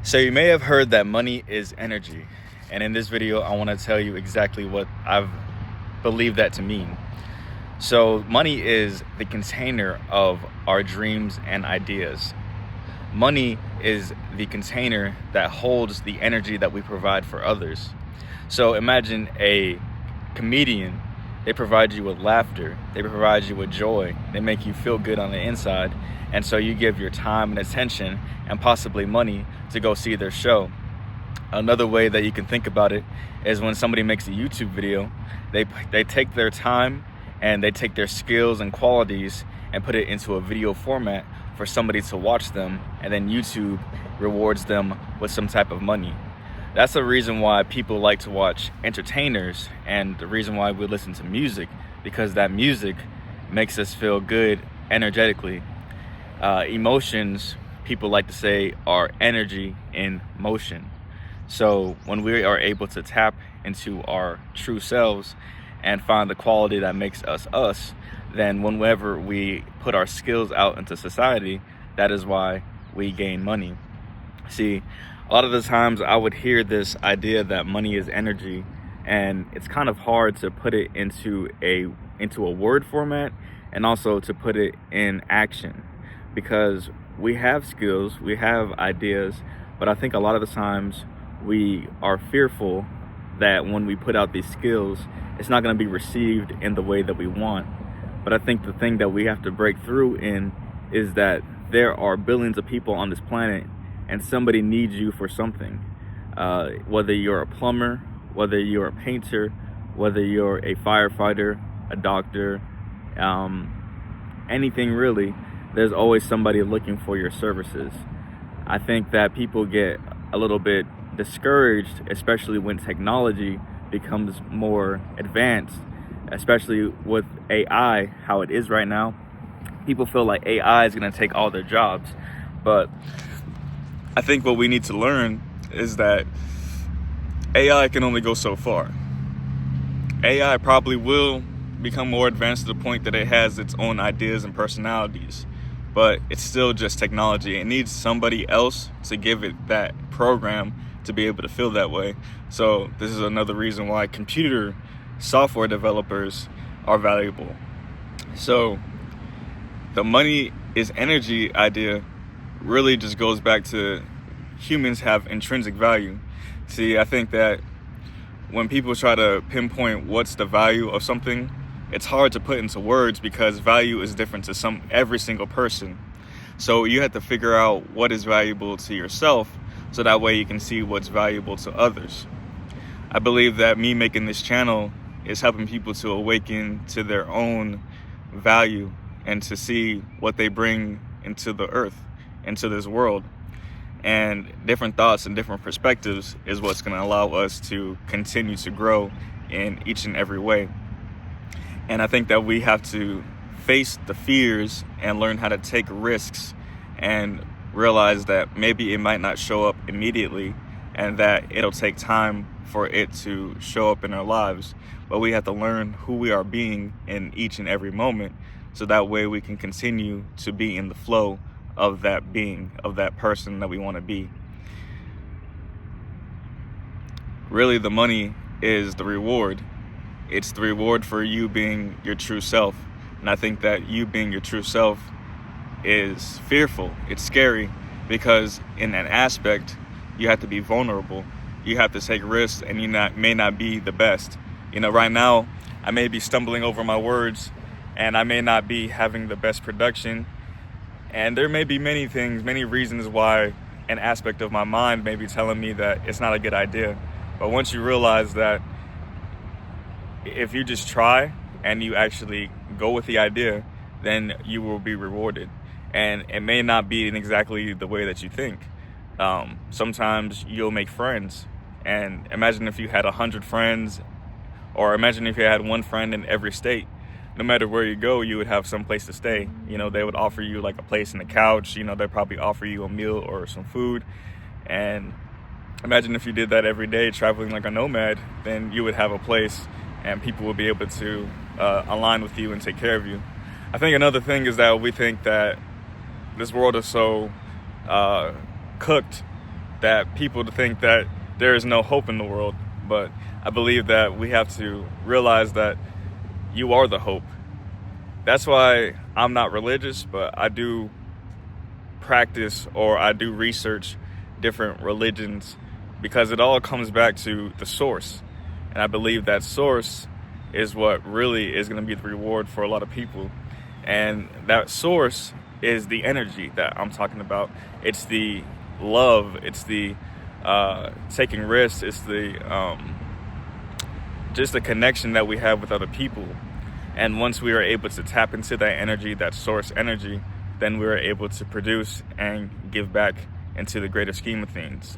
So you may have heard that money is energy. And in this video, I want to tell you exactly what I've believed that to mean. So money is the container of our dreams and ideas. Money is the container that holds the energy that we provide for others. So imagine a comedian. They provide you with laughter. They provide you with joy. They make you feel good on the inside. And so you give your time and attention and possibly money to go see their show. Another way that you can think about it is when somebody makes a YouTube video, they take their time and they take their skills and qualities and put it into a video format for somebody to watch them, and then YouTube rewards them with some type of money. That's the reason why people like to watch entertainers, and the reason why we listen to music, because that music makes us feel good energetically. Emotions, people like to say, are energy in motion. So when we are able to tap into our true selves and find the quality that makes us us, then whenever we put our skills out into society, that is why we gain money. See, a lot of the times I would hear this idea that money is energy, and it's kind of hard to put it into a word format and also to put it in action, because we have skills, we have ideas, but I think a lot of the times we are fearful that when we put out these skills, it's not going to be received in the way that we want. But I think the thing that we have to break through in is that there are billions of people on this planet, and somebody needs you for something. Whether you're a plumber, whether you're a painter, whether you're a firefighter, a doctor, anything really, there's always somebody looking for your services. I think that people get a little bit discouraged, especially when technology becomes more advanced, especially with AI, how it is right now. People feel like AI is going to take all their jobs. But I think what we need to learn is that AI can only go so far. AI probably will become more advanced to the point that it has its own ideas and personalities, but it's still just technology. It needs somebody else to give it that program to be able to feel that way. So this is another reason why computer software developers are valuable. So the money is energy idea really just goes back to humans have intrinsic value. See, I think that when people try to pinpoint what's the value of something, it's hard to put into words because value is different to every single person. So you have to figure out what is valuable to yourself, so that way you can see what's valuable to others. I believe that me making this channel is helping people to awaken to their own value and to see what they bring into the earth, into this world. And different thoughts and different perspectives is what's going to allow us to continue to grow in each and every way. And I think that we have to face the fears and learn how to take risks and realize that maybe it might not show up immediately and that it'll take time for it to show up in our lives. But we have to learn who we are being in each and every moment, so that way we can continue to be in the flow of that being, of that person that we want to be. Really, the money is the reward. It's the reward for you being your true self. And I think that you being your true self is fearful. It's scary because in an aspect, you have to be vulnerable. You have to take risks, and you may not be the best. Right now, I may be stumbling over my words, and I may not be having the best production. And there may be many things, many reasons why an aspect of my mind may be telling me that it's not a good idea. But once you realize that if you just try and you actually go with the idea, then you will be rewarded. And it may not be in exactly the way that you think. Sometimes you'll make friends. And imagine if you had 100 friends, or imagine if you had one friend in every state. No matter where you go, you would have some place to stay. They would offer you like a place in the couch. They'd probably offer you a meal or some food. And imagine if you did that every day, traveling like a nomad, then you would have a place and people will be able to align with you and take care of you. I think another thing is that we think that this world is so cooked that people to think that there is no hope in the world, but I believe that we have to realize that you are the hope. That's why I'm not religious, but I do practice, or I do research different religions, because it all comes back to the source. And I believe that source is what really is going to be the reward for a lot of people. And that source is the energy that I'm talking about. It's the love, it's the taking risks, it's the just the connection that we have with other people. And once we are able to tap into that energy, that source energy, then we are able to produce and give back into the greater scheme of things.